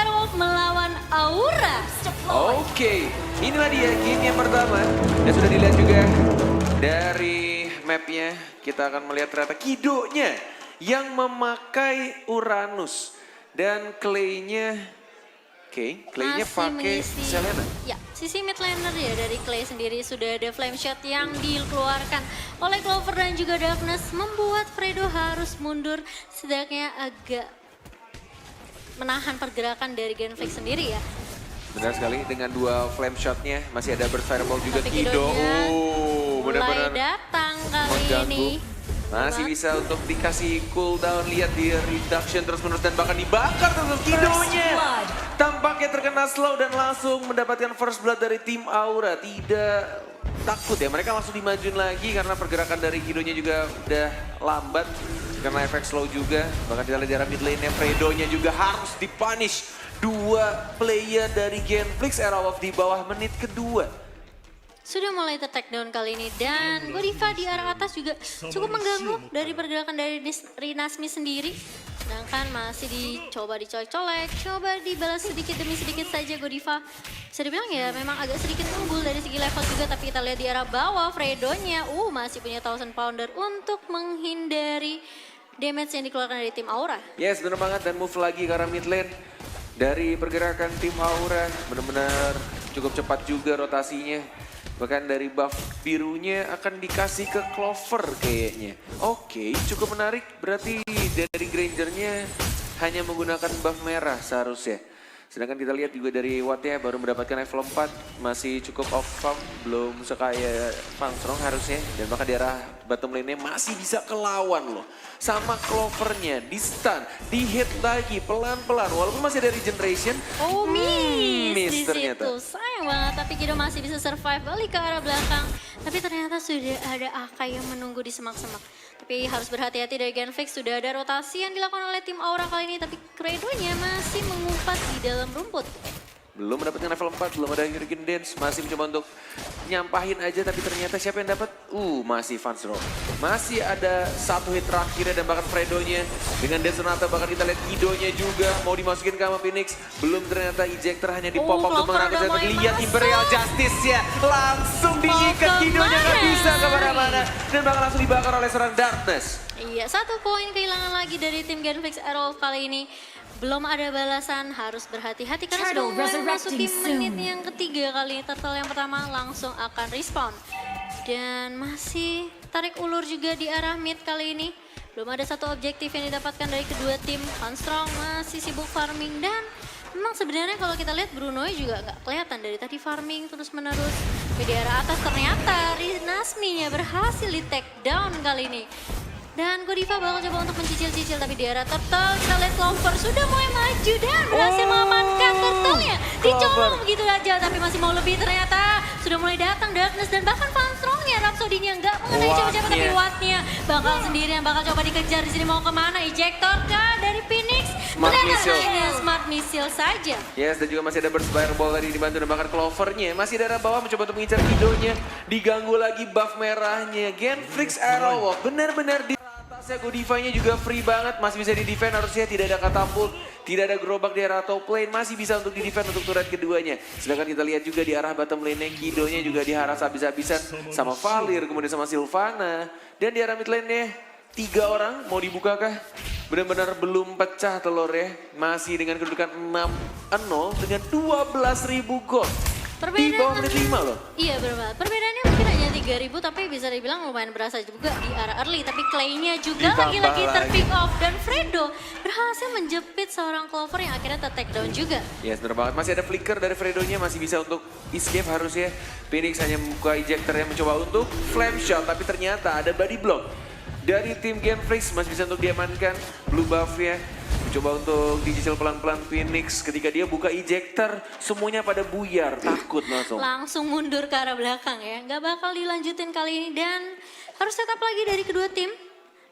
Airwolf melawan Aura. Oke, inilah dia game yang pertama. Dan sudah dilihat juga dari mapnya. Kita akan melihat ternyata Kidonya yang memakai Uranus. Dan Clay-nya, Clay-nya pakai Selena. Ya, sisi mid laner ya dari Clay sendiri sudah ada flame shot yang dikeluarkan oleh Clover dan juga Darkness. Membuat Fredo harus mundur setidaknya agak menahan pergerakan dari Genflix sendiri ya. Benar sekali dengan dua flame shotnya. Masih ada burst fireball juga Tapi Kido. mulai datang kali mengganggu. ini. Masih bisa untuk dikasih cooldown, lihat di reduction terus menerus dan bahkan dibakar terus Kidonya. Tampaknya terkena slow dan langsung mendapatkan first blood dari tim Aura. Tidak takut ya, mereka langsung dimajuin lagi karena pergerakan dari Kidonya juga udah lambat. Karena efek slow juga, bahkan kita lihat di arah mid lane-nya Fredo-nya juga harus dipunish. Dua player dari Genflix Airwolf di bawah menit kedua. Sudah mulai ter-take down kali ini dan Godiva di arah atas juga cukup mengganggu dari pergerakan dari Rinasmi sendiri. Sedangkan masih dicoba dicolek-colek, coba dibalas sedikit demi sedikit saja Godiva. Bisa dibilang ya memang agak sedikit unggul dari segi level juga, tapi kita lihat di arah bawah Fredo-nya masih punya 1000 pounder untuk menghindari damage yang dikeluarkan dari tim Aura. Yes, benar banget, dan move lagi ke arah mid lane. Dari pergerakan tim Aura benar-benar cukup cepat juga rotasinya. Bahkan dari buff birunya akan dikasih ke Clover kayaknya. Oke, cukup menarik. Berarti dari Grangernya hanya menggunakan buff merah seharusnya. Sedangkan kita lihat juga dari Wattnya baru mendapatkan level 4. Masih cukup off farm, belum sekaya Fangstrong harusnya. Dan bahkan di arah bottom lane-nya masih bisa kelawan loh. Sama Clover-nya, di stun, di hit lagi pelan-pelan. Walaupun masih ada regeneration. Miss di ternyata. situ. Sayang banget, tapi Kido masih bisa survive balik ke arah belakang. Tapi ternyata sudah ada Akai yang menunggu di semak-semak. Tapi harus berhati-hati dari Genflix, sudah ada rotasi yang dilakukan oleh tim Aura kali ini. Tapi Credo-nya masih mengumpat di dalam rumput. Belum mendapatkan level 4, belum ada Hurricane Dance. Masih mencoba untuk nyampahin aja, tapi ternyata siapa yang dapat? Masih Fangstrong. Masih ada satu hit terakhirnya dan bahkan Fredo-nya. Dengan Dance Sonata bahkan kita lihat Kidonya juga mau dimasukin ke sama Phoenix. Belum, ternyata ejector hanya dipop up untuk menangkap. Lihat Imperial Justice ya. Langsung diikat Kidonya, gak bisa kemana-mana. Dan bahkan langsung dibakar oleh seorang Darkness. Iya, 1 poin kehilangan lagi dari tim Genflix Airwolf kali ini. Belum ada balasan, harus berhati-hati karena sudah mulai memasuki menit yang ketiga kali ini. Turtle yang pertama langsung akan respawn. Dan masih tarik ulur juga di arah mid kali ini. Belum ada satu objektif yang didapatkan dari kedua tim. Fangstrong masih sibuk farming dan memang sebenarnya kalau kita lihat Bruno juga gak kelihatan dari tadi farming terus menerus. Tapi di arah atas ternyata Rinasmi-nya berhasil di take down kali ini. Dan Godiva bakal coba untuk mencicil-cicil, tapi di arah Turtle kita lihat Clover sudah mulai maju dan berhasil mengamankan Turtle-nya. Dicolong begitu aja, tapi masih mau lebih ternyata. Sudah mulai datang Darkness dan bahkan Fangstrong-nya, Rhapsody-nya nggak mengenai siapa-siapa, tapi Watt-nya bakal sendirian, bakal coba dikejar di sini. Mau kemana? Ejector kah dari Phoenix? Smart Missile saja. Yes, dan juga masih ada burst fireball tadi dibantu dan bahkan Clover-nya. Masih di arah bawah mencoba untuk mengincar Kidonya. Diganggu lagi buff merahnya. Genflix Airwolf benar-benar di atasnya. Godiva-nya juga free banget. Masih bisa di-defend, harusnya tidak ada katapult. Tidak ada gerobak di arah top lane. Masih bisa untuk di-defend untuk turret keduanya. Sedangkan kita lihat juga di arah bottom lane-nya Kidonya juga diharas habis-habisan sama Valir, kemudian sama Sylvana. Dan di arah mid lane-nya 3 orang mau dibukakah? Benar-benar belum pecah telurnya. Masih dengan kedudukan 6-0 dengan 12.000 gold. Di bawah menit 5 loh. Iya benar. Perbedaannya mungkin hanya 3.000 tapi bisa dibilang lumayan berasa juga di arah early. Tapi Clay-nya juga lagi-lagi ter-pick off. Dan Fredo berhasil menjepit seorang Clover yang akhirnya ter-take down juga. Yes, benar banget. Masih ada flicker dari Fredo-nya, masih bisa untuk escape harusnya. Phoenix hanya membuka ejector yang mencoba untuk flame shot. Tapi ternyata ada body block dari tim Genflix, masih bisa untuk diamankan. Blue buff-nya mencoba untuk dicicil pelan-pelan Phoenix. Ketika dia buka ejector, semuanya pada buyar, takut langsung. Langsung mundur ke arah belakang ya. Nggak bakal dilanjutin kali ini dan harus setup lagi dari kedua tim.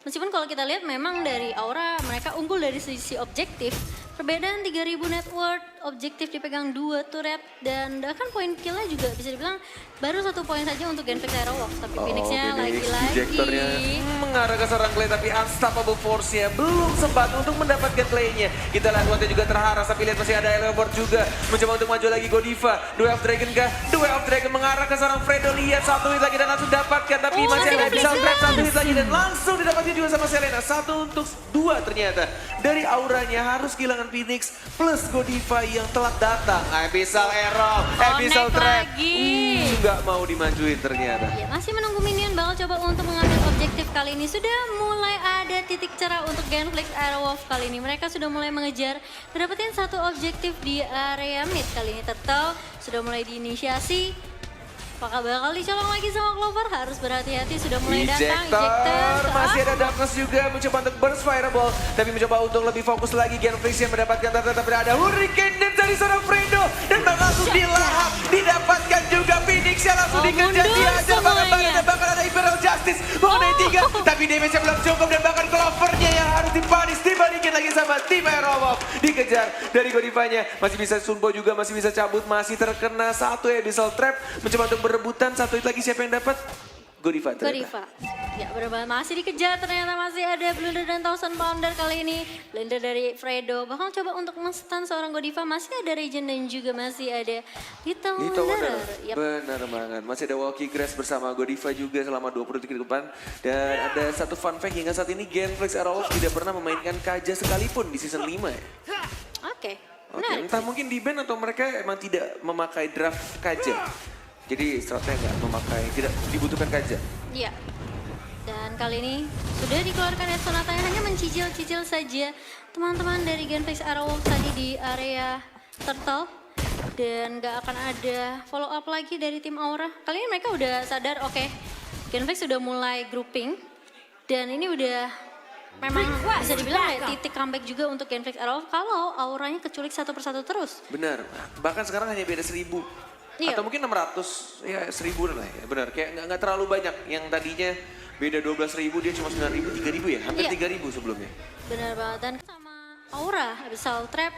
Meskipun kalau kita lihat memang dari Aura mereka unggul dari sisi objektif. Perbedaan 3.000 net worth objektif dipegang 2 turret dan bahkan poin killnya juga bisa dibilang baru 1 poin saja untuk Genflix Aeroworks. Tapi Phoenix-nya lagi-lagi Ejectornya mengarah ke seorang Clay tapi unstoppable force-nya belum sempat untuk mendapatkan Clay-nya. Kita lihat Wattnya juga terharas tapi lihat masih ada Eleanor juga mencoba untuk maju lagi Godiva. Duel of Dragon kah? Duel of Dragon mengarah ke seorang Fredo, lihat 1 hit lagi dan langsung dapatkan tapi masih ada bisa trap 1 hit lagi dan langsung didapatkan juga sama Selena. 1 untuk 2 ternyata. Dari auranya harus kehilangan Phoenix plus Godiva yang telat datang. Abyssal Arrow, Abyssal Trap. Nggak mau dimajuin ternyata. Ya, masih menunggu minion bakal coba untuk mengambil objektif kali ini. Sudah mulai ada titik cerah untuk Genflix Aerowolf kali ini. Mereka sudah mulai mengejar mendapatkan 1 objektif di area mid kali ini. Turtle sudah mulai diinisiasi. Apakah bakal dicolong lagi sama Clover? Harus berhati-hati, sudah mulai datang. Ejector. Masih ada Darkness juga mencoba untuk burst Fireball. Tapi mencoba untuk lebih fokus lagi. Genflix yang mendapatkan tapi ada Hurricane Dance dari seorang Fredo. Dan langsung dilahap. Didapatkan juga Phoenix yang langsung dikejar. Dia aja bahkan ada Imperial Justice. Mengenai 3. Tapi damage-nya belum cukup. Dan bahkan Clover-nya yang harus dipanis. Dibalikin lagi sama tim Aerowolf. Dikejar dari Godivanya. Masih bisa Sunbo juga, masih bisa cabut. Masih terkena 1 Abyssal Trap. Mencoba untuk berebutan 1 hit lagi, siapa yang dapat? Godiva. Godiva. Ya benar-benar masih dikejar, ternyata masih ada Blunder dan Thousand Pounder kali ini. Blunder dari Fredo, bakal coba untuk men-stun seorang Godiva. Masih ada Regen dan juga masih ada Little Wanderer. Yep. Benar banget, masih ada Walkie Grass bersama Godiva juga selama 20 detik ke depan. Dan ada satu fun fact, hingga saat ini Genflix Aerowolf tidak pernah memainkan Kaja sekalipun di season 5 ya. Oke. Entah mungkin di band atau mereka emang tidak memakai draft Kaja. Jadi strategi nggak memakai, tidak dibutuhkan Kaja. Iya. Dan kali ini sudah dikeluarkan Ed Sonata yang hanya mencicil-cicil saja teman-teman dari Genflix Aerowolf tadi di area Turtle. Dan nggak akan ada follow up lagi dari tim Aura. Kali ini mereka udah sadar, oke, Genflix sudah mulai grouping. Dan ini udah memang bisa dibilang kayak titik comeback juga untuk Genflix Aerowolf kalau auranya keculik 1 persatu terus. Benar, bahkan sekarang hanya beda 1000. Iya. Atau mungkin 600, ya 1000 lah ya, benar. Kayak nggak terlalu banyak, yang tadinya beda 12.000 dia cuma 9.000, 3.000 ya, hampir 3.000 sebelumnya. Benar banget, dan sama Aura, Abyssal Trap,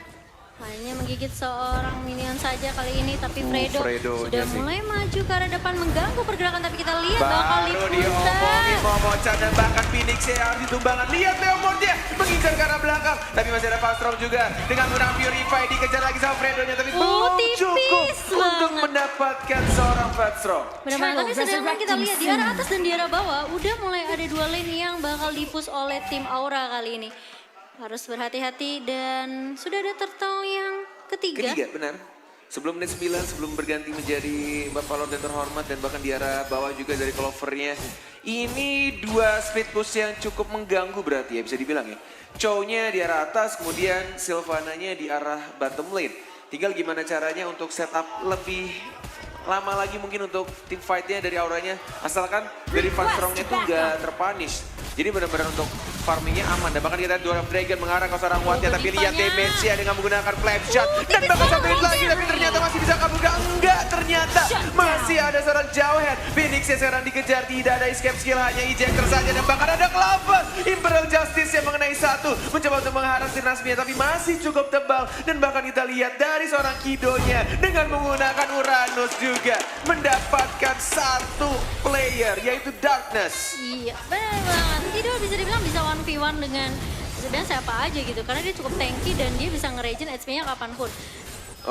hanya menggigit seorang minion saja kali ini, tapi Fredo sudah mulai maju ke arah depan mengganggu pergerakan, tapi kita lihat bakal diomongin Momo-chan dan bahkan Phoenix yang harus ditumbangkan. Lihat Leomord-nya mengincar ke arah belakang, tapi masih ada Fastrom juga dengan menggunakan Purify, dikejar lagi sama Fredo-nya, tapi belum cukup untuk mendapatkan seorang Fastrom. Benar-benar, tapi sedangkan kita lihat di arah atas dan di arah bawah, udah mulai ada 2 lane yang bakal dipus oleh tim Aura kali ini. Harus berhati-hati dan sudah ada Turtle yang ketiga. Benar. Sebelum menit 9, sebelum berganti menjadi Bapak Lord yang terhormat dan bahkan di arah bawah juga dari Clover-nya. Ini 2 speed push yang cukup mengganggu berarti ya, bisa dibilang ya. Chow-nya di arah atas, kemudian Sylvana-nya di arah bottom lane. Tinggal gimana caranya untuk setup lebih lama lagi mungkin untuk team fight-nya dari Auranya. Asalkan dari Fastrom-nya itu nggak terpunish. Jadi benar-benar untuk farmingnya aman. Dan bahkan kita Duel of Dragon mengarah ke seorang Wattnya, tapi lihat damage-nya dengan menggunakan flame shot. Dan bakal sampai lagi, tapi ternyata masih bisa kabur. Enggak, ternyata masih ada seorang Jawhead. Phoenix yang sekarang dikejar, tidak ada escape skill, hanya ejector saja. Dan bahkan ada Clover, Imperial Justice yang mengenai 1. Mencoba untuk mengharas Nasmia, tapi masih cukup tebal. Dan bahkan kita lihat dari seorang Kido-nya dengan menggunakan Uranus juga mendapatkan 1 player, yaitu Darkness. Iya, benar banget. Kido bisa dibilang bisa 1v1 dengan sebenarnya siapa aja gitu. Karena dia cukup tanky dan dia bisa nge-regen HP-nya kapanpun.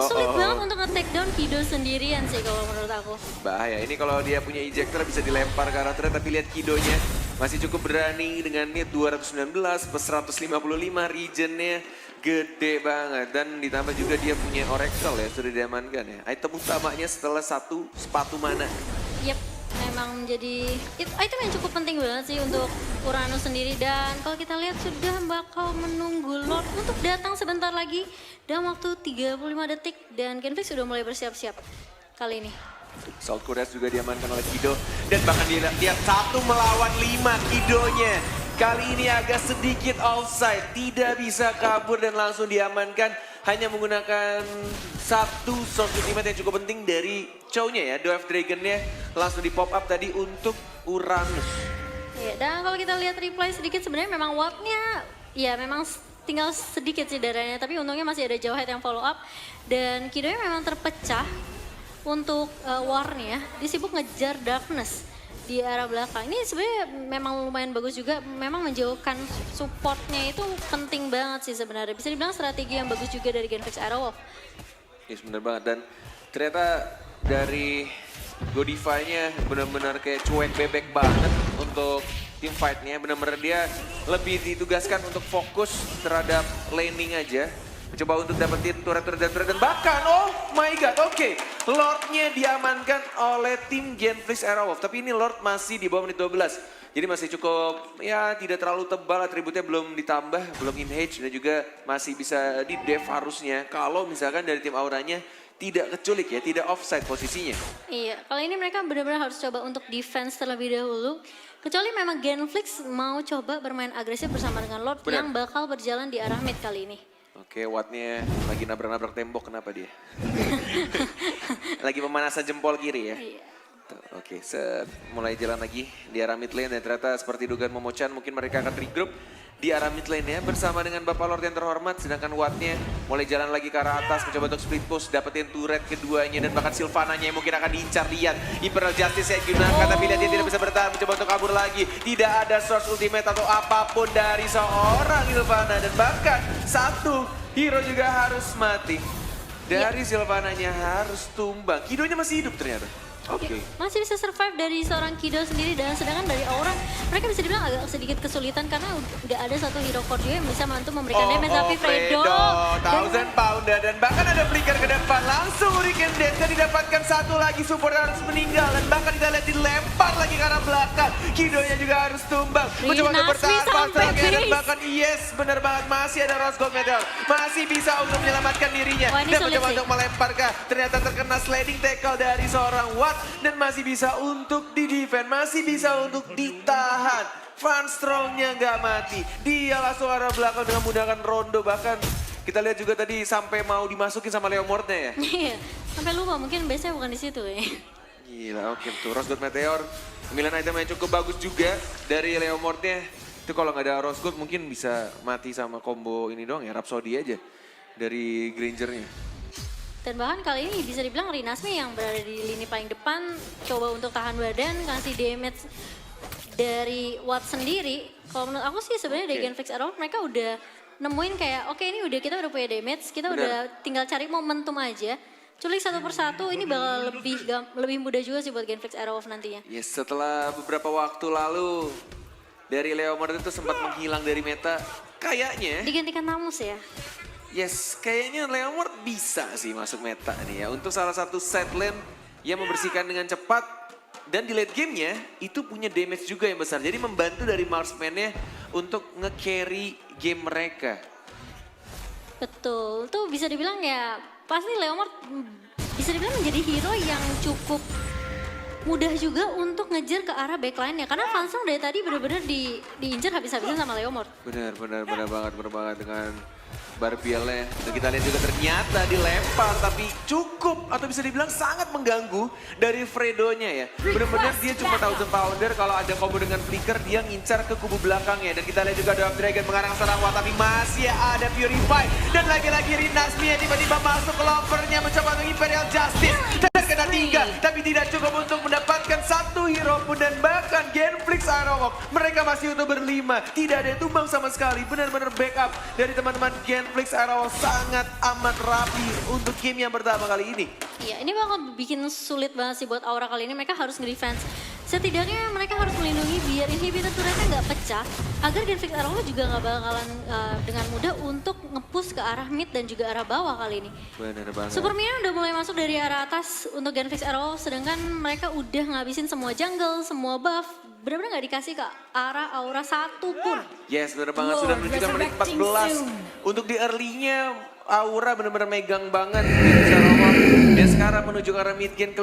Sulit banget untuk nge-take down Kido sendirian sih kalau menurut aku. Bahaya, ini kalau dia punya ejector bisa dilempar ke arah turret, tapi lihat Kido-nya masih cukup berani dengan nit 219 plus 155, regionnya gede banget. Dan ditambah juga dia punya Oracle ya, sudah diamankan ya. Item utamanya setelah 1 sepatu mana. Yep, memang menjadi item yang cukup penting banget sih untuk Uranus sendiri. Dan kalau kita lihat sudah bakal menunggu Lord untuk datang sebentar lagi. Dan waktu 35 detik dan Genflix sudah mulai bersiap-siap kali ini. Salt Kuras juga diamankan oleh Kido. Dan bahkan dia lihat 1 melawan 5 Kidonya. Kali ini agak sedikit offside, tidak bisa kabur dan langsung diamankan. Hanya menggunakan 1 source ultimate yang cukup penting dari Chow-nya ya. Duel of Dragon-nya langsung di pop up tadi untuk Uranus. Ya, dan kalau kita lihat replay sedikit sebenarnya memang Watt-nya ya memang tinggal sedikit sih darahnya, tapi untungnya masih ada Jawhead yang follow up. Dan Kidonya memang terpecah untuk war-nya, dia sibuk ngejar Darkness di arah belakang. Ini sebenarnya memang lumayan bagus juga, memang menjauhkan supportnya itu penting banget sih sebenarnya. Bisa dibilang strategi yang bagus juga dari Genflix Aerowolf. Yes, bener banget. Dan ternyata dari Godify-nya benar-benar kayak cuek bebek banget untuk tim fight-nya. Benar-benar dia lebih ditugaskan untuk fokus terhadap laning aja. Mencoba untuk dapetin turret-turret dan bahkan, oh my god, oke. Lord-nya diamankan oleh tim Genflix Aerowolf. Tapi ini Lord masih di bawah menit 12. Jadi masih cukup, ya tidak terlalu tebal, atributnya belum ditambah, belum in-hedge. Dan juga masih bisa di-def harusnya. Kalau misalkan dari tim Auranya tidak keculik ya, tidak offside posisinya. Iya, kali ini mereka benar-benar harus coba untuk defense terlebih dahulu. Kecuali memang Genflix mau coba bermain agresif bersama dengan Lord yang bakal berjalan di arah mid kali ini. Oke, Wattnya lagi nabrak-nabrak tembok, kenapa dia? Lagi pemanasan jempol kiri ya? Iya. Oke, mulai jalan lagi di arah mid lane dan ternyata seperti dugaan Momochan mungkin mereka akan regroup di arah mid lane ya bersama dengan Bapak Lord yang terhormat, sedangkan Wattnya mulai jalan lagi ke arah atas mencoba untuk split push, dapetin turret keduanya dan bahkan Sylvananya yang mungkin akan diincar. Lihat Imperial Justice yang digunakan tapi lihat dia tidak bisa bertahan, mencoba untuk kabur lagi, tidak ada source ultimate atau apapun dari seorang Sylvana dan bahkan satu hero juga harus mati. Dari Sylvananya harus tumbang. Kidonya masih hidup ternyata. Oke. Masih bisa survive dari seorang Kido sendiri dan sedangkan dari Aura mereka bisa dibilang agak sedikit kesulitan karena udah ada satu hero core juga yang bisa membantu memberikan damage, tapi Fredo Thousand Pounder dan bahkan ada flicker ke depan, langsung Hurricane Death dan didapatkan satu lagi, support harus meninggal dan bahkan kita lihat dilempar lagi ke arah belakang. Kidonya juga harus tumbang, mencoba untuk bertahan pasrahnya dan bahkan yes, benar banget masih ada Rose Gold Meteor, masih bisa untuk menyelamatkan dirinya dan mencoba untuk melempar ke, ternyata terkena sliding tackle dari seorang Watt dan masih bisa untuk di-defend, masih bisa untuk ditahan. Van Strongnya nggak mati, dia langsung arah belakang dengan menggunakan rondo, bahkan kita lihat juga tadi sampai mau dimasukin sama Leomordnya ya. Iya, sampai lupa mungkin biasanya bukan di situ ya. Gila, oke tuh Rose Gold Meteor, 9 item yang cukup bagus juga dari Leomordnya. Itu kalau nggak ada Rose Gold mungkin bisa mati sama combo ini doang ya, Rhapsody aja dari Grangernya. Dan bahkan kali ini bisa dibilang Rinasmi yang berada di lini paling depan coba untuk tahan badan, kasih damage dari Watt sendiri. Kalau menurut aku sih sebenarnya dari Genflix Aerowolf mereka udah nemuin kayak oke, ini udah kita udah punya damage, kita udah tinggal cari momentum aja. Culik satu persatu ini bakal lebih mudah juga sih buat Genflix Aerowolf nantinya. Yes, setelah beberapa waktu lalu dari Leomord itu sempat menghilang dari meta, kayaknya digantikan Namus ya. Yes, kayaknya Leomord bisa sih masuk meta nih ya. Untuk salah satu side lane yang membersihkan dengan cepat. Dan di late gamenya itu punya damage juga yang besar. Jadi membantu dari marksman-nya untuk nge-carry game mereka. Betul, tuh bisa dibilang ya pasti Leomord bisa dibilang menjadi hero yang cukup mudah juga untuk ngejar ke arah backline-nya. Karena Fansong dari tadi benar-benar diincar habis-habisan sama Leomord. Benar banget dengan Barbielnya. Dan kita lihat juga ternyata dilempar tapi cukup atau bisa dibilang sangat mengganggu dari Fredo-nya ya. Benar-benar dia cuma Thousand Pounder, kalau ada combo dengan flicker dia ngincar ke kubu belakangnya. Dan kita lihat juga ada Dragon mengarang serang Watt tapi masih ada Purify. Dan lagi-lagi Rinasmi yang tiba-tiba masuk ke lovernya mencoba untuk Imperial Justice. Terkena 3 tapi tidak cukup untuk mendapatkan satu hero pun dan bahkan Genflix Aerowolf mereka masih utuh berlima. Tidak ada yang tumbang sama sekali, benar-benar backup dari teman-teman Genflix Aerowolf sangat amat rapi untuk game yang pertama kali ini. Iya, ini bakal bikin sulit banget sih buat Aura kali ini. Mereka harus nge-defense. Setidaknya mereka harus melindungi biar inhibitor turretnya nggak pecah. Agar Genflix Aerowolf juga nggak bakalan dengan mudah untuk nge-push ke arah mid dan juga arah bawah kali ini. Benar banget. Super Minion udah mulai masuk dari arah atas untuk Genflix Aerowolf. Sedangkan mereka udah ngabisin semua jungle, semua buff. Benar-benar nggak dikasih ke arah Aura satu pun. Yes, benar banget. Sudah menunjukkan menit 14. Untuk di early-nya Aura benar-benar megang banget Genflix Aerowolf. Dan sekarang menuju ke arah mid game ke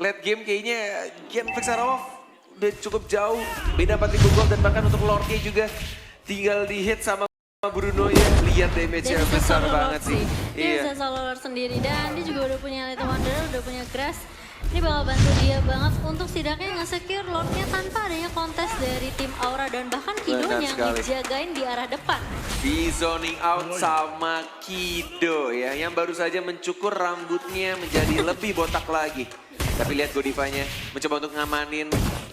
late game kayaknya Genflix Aerowolf udah cukup jauh. Beda 4.000 gold dan bahkan untuk Lordnya juga tinggal di hit sama Bruno ya. Lihat damage-nya besar banget sih. Dia bisa solo Lord sendiri dan dia juga udah punya Little Wanderer, udah punya Grass. Ini bakal bantu dia banget untuk setidaknya nge-secure Lordnya tanpa adanya kontes dari tim Aura dan bahkan Kidonya yang dijagain di arah depan. Di zoning out sama Kido ya, yang baru saja mencukur rambutnya menjadi lebih botak lagi. Tapi lihat Godivanya mencoba untuk ngamanin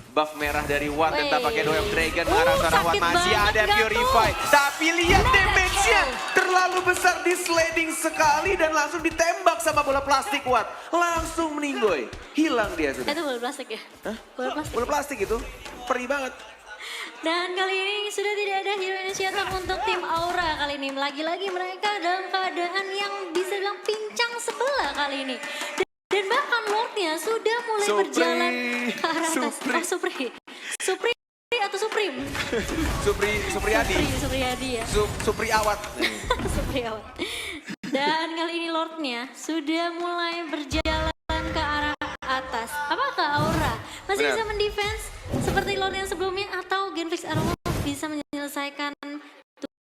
buff merah dari Watt dan tampaknya Doe of Dragon mengarah ke arah Watt. Masih ada Purify. Tapi lihat damage-nya terlalu besar, di sliding sekali dan langsung ditembak sama bola plastik Watt. Langsung meninggoy, hilang dia sudah. Itu bola plastik ya? Hah? Bola plastik. Bola plastik itu, perih banget. Dan kali ini sudah tidak ada hero initiator untuk tim Aura kali ini. Lagi-lagi mereka dalam keadaan yang bisa bilang pincang sebelah kali ini. Dan bahkan Lordnya sudah mulai berjalan ke arah atas. Oh, Supri atau Supreme? Supriyadi. Supriyadi ya. Supriawat. Supriawat. Dan kali ini Lordnya sudah mulai berjalan ke arah atas. Apakah Aura masih bisa mendefense seperti Lord yang sebelumnya atau Genfix Arrow bisa menyelesaikan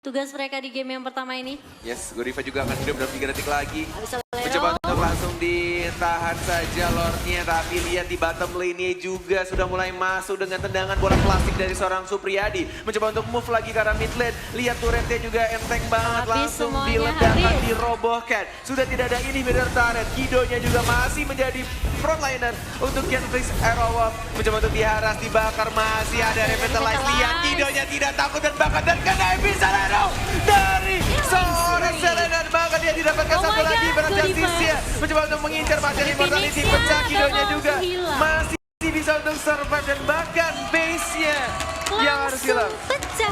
tugas mereka di game yang pertama ini? Yes, Godiva juga akan hidup dalam 3 detik lagi. Mencoba untuk langsung ditahan saja Lordnya, tapi lihat di bottom lane-nya juga sudah mulai masuk dengan tendangan bola plastik dari seorang Supriyadi. Mencoba untuk move lagi ke arah mid lane. Lihat turretnya juga enteng banget, langsung diledakkan, dirobohkan. Sudah tidak ada inhibitor turret. Kidonya juga masih menjadi frontliner untuk Genfix Arrow. Mencoba untuk diharas, dibakar, masih ada Revitalize. Lihat Kidonya tidak takut dan bahkan kena Episalero dari seorang Selena, bahkan dia didapatkan satu lagi Justice-nya. Mencoba untuk mengincar pasien Immortality, pecah Kidonya juga. Masih bisa untuk survive dan bahkan base-nya yang harus hilang. Pecah